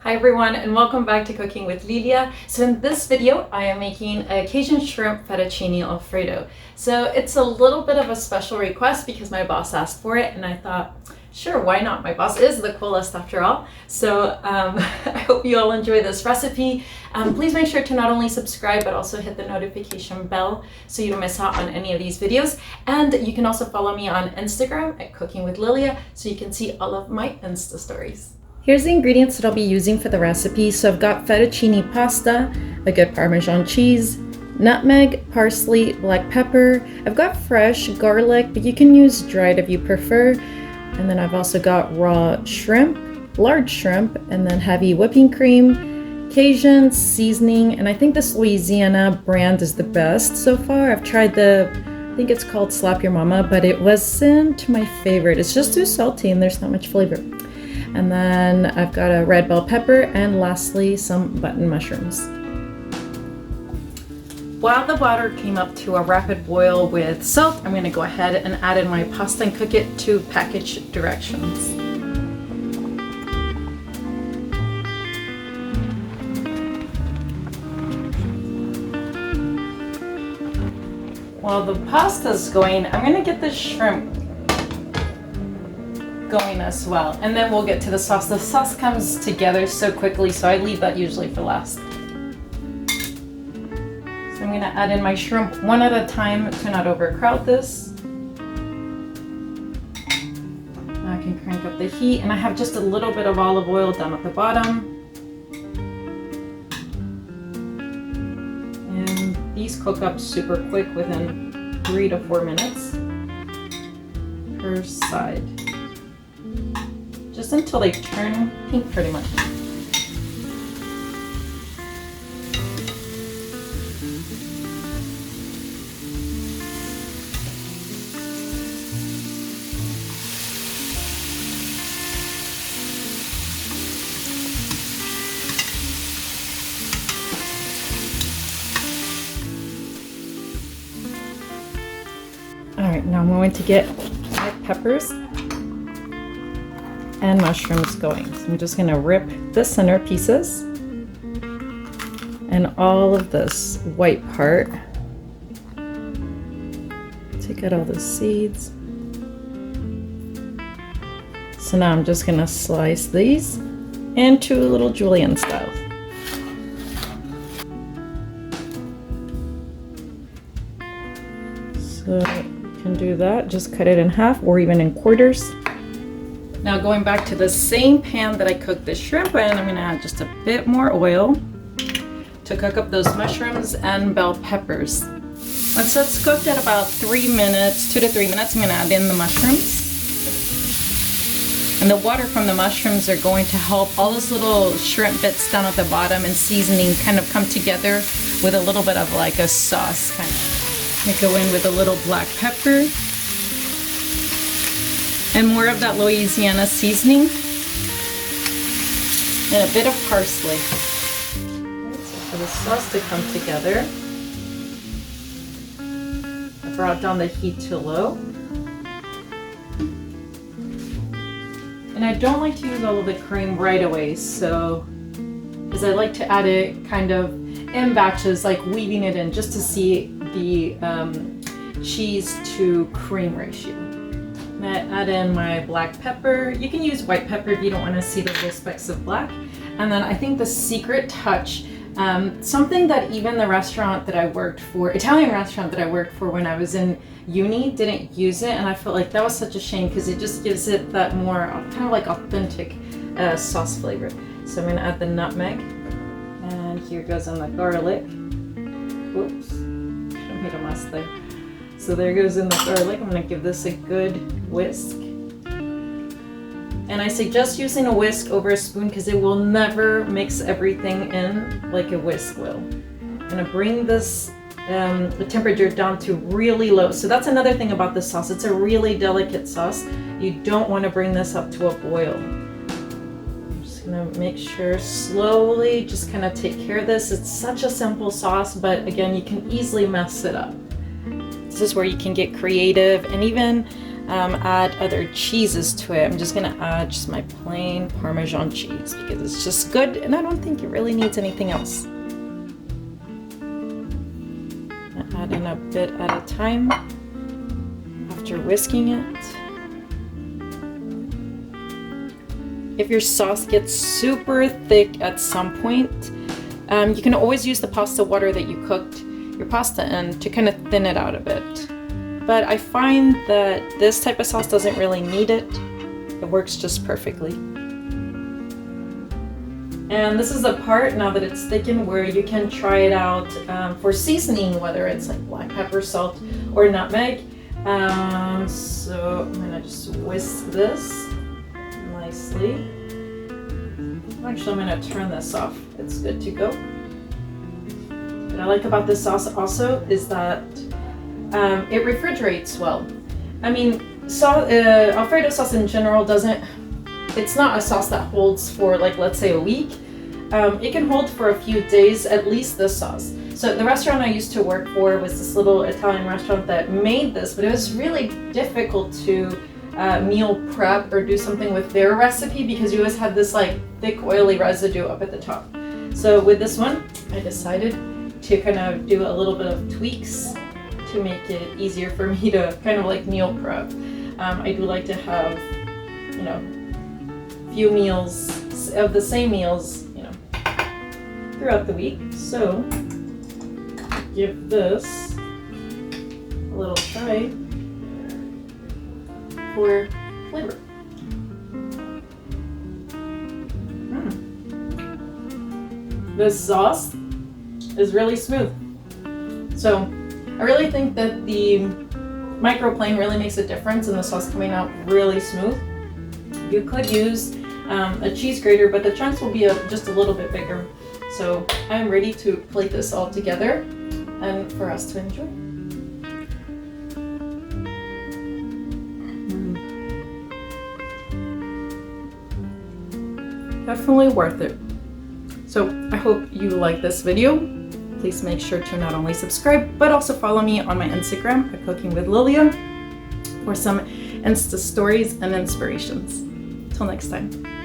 Hi everyone and welcome back to Cooking with Lilia. So in this video I am making a Cajun shrimp fettuccine Alfredo. So it's a little bit of a special request because my boss asked for it and I thought, sure, why not? My boss is the coolest after all. So I hope you all enjoy this recipe. Please make sure to not only subscribe but also hit the notification bell so you don't miss out on any of these videos. And you can also follow me on Instagram at Cooking with Lilia so you can see all of my Insta stories. Here's the ingredients that I'll be using for the recipe. So I've got fettuccine pasta, a good Parmesan cheese, nutmeg, parsley, black pepper. I've got fresh garlic, but you can use dried if you prefer. And then I've also got raw shrimp, large shrimp, and then heavy whipping cream, Cajun seasoning, and I think this Louisiana brand is the best so far. I've tried I think it's called Slap Your Mama, but it wasn't my favorite. It's just too salty and there's not much flavor. And then I've got a red bell pepper and lastly some button mushrooms. While the water came up to a rapid boil with salt, I'm going to go ahead and add in my pasta and cook it to package directions. While the pasta's going, I'm going to get the shrimp going as well, and then we'll get to the sauce. The sauce comes together so quickly, so I leave that usually for last. So I'm going to add in my shrimp one at a time to not overcrowd this. Now I can crank up the heat, and I have just a little bit of olive oil down at the bottom. And these cook up super quick within 3 to 4 minutes per side. Just until they turn pink pretty much. All right, now I'm going to get my peppers and mushrooms going. So I'm just going to rip the center pieces and all of this white part. Take out all the seeds. So now I'm just going to slice these into a little julienne style. So you can do that, just cut it in half or even in quarters. Now going back to the same pan that I cooked the shrimp in, I'm going to add just a bit more oil to cook up those mushrooms and bell peppers. Once that's cooked at about 3 minutes, 2 to 3 minutes, I'm going to add in the mushrooms. And the water from the mushrooms are going to help all those little shrimp bits down at the bottom and seasoning kind of come together with a little bit of like a sauce kind of. I go in with a little black pepper. And more of that Louisiana seasoning and a bit of parsley. Right, so for the sauce to come together, I brought down the heat to low. And I don't like to use all of the cream right away, so because I like to add it kind of in batches, like weaving it in just to see the cheese to cream ratio. I add in my black pepper. You can use white pepper if you don't want to see the little specks of black. And then I think the secret touch, something that even the restaurant that I worked for, Italian restaurant that I worked for when I was in uni, didn't use it, and I felt like that was such a shame because it just gives it that more kind of like authentic sauce flavor. So I'm going to add the nutmeg, and here goes in the garlic. Whoops, I made a mess there. So there goes in the garlic. I'm going to give this a good whisk. And I suggest using a whisk over a spoon because it will never mix everything in like a whisk will. I'm going to bring this the temperature down to really low. So that's another thing about this sauce. It's a really delicate sauce. You don't want to bring this up to a boil. I'm just going to make sure slowly, just kind of take care of this. It's such a simple sauce, but again, you can easily mess it up. This is where you can get creative and even add other cheeses to it. I'm just gonna add just my plain Parmesan cheese because it's just good and I don't think it really needs anything else. Add in a bit at a time after whisking it. If your sauce gets super thick at some point, you can always use the pasta water that you cooked your pasta in to kind of thin it out a bit. But I find that this type of sauce doesn't really need it. It works just perfectly. And this is the part, now that it's thickened, where you can try it out for seasoning, whether it's like black pepper, salt, or nutmeg. So I'm gonna just whisk this nicely. Actually, I'm gonna turn this off. It's good to go. What I like about this sauce also is that it refrigerates well. I mean, Alfredo sauce in general it's not a sauce that holds for, like, let's say a week. It can hold for a few days, at least this sauce. So the restaurant I used to work for was this little Italian restaurant that made this, but it was really difficult to meal prep or do something with their recipe because you always had this like thick oily residue up at the top. So with this one, I decided to kind of do a little bit of tweaks to make it easier for me to kind of like meal prep. I do like to have, you know, few meals of the same meals, you know, throughout the week. So give this a little try for flavor. This sauce is really smooth. So I really think that the microplane really makes a difference in the sauce coming out really smooth. You could use a cheese grater, but the chunks will be just a little bit bigger. So I'm ready to plate this all together and for us to enjoy. Definitely worth it. So I hope you like this video. Please make sure to not only subscribe, but also follow me on my Instagram at Cooking with Lilia for some Insta stories and inspirations. Till next time.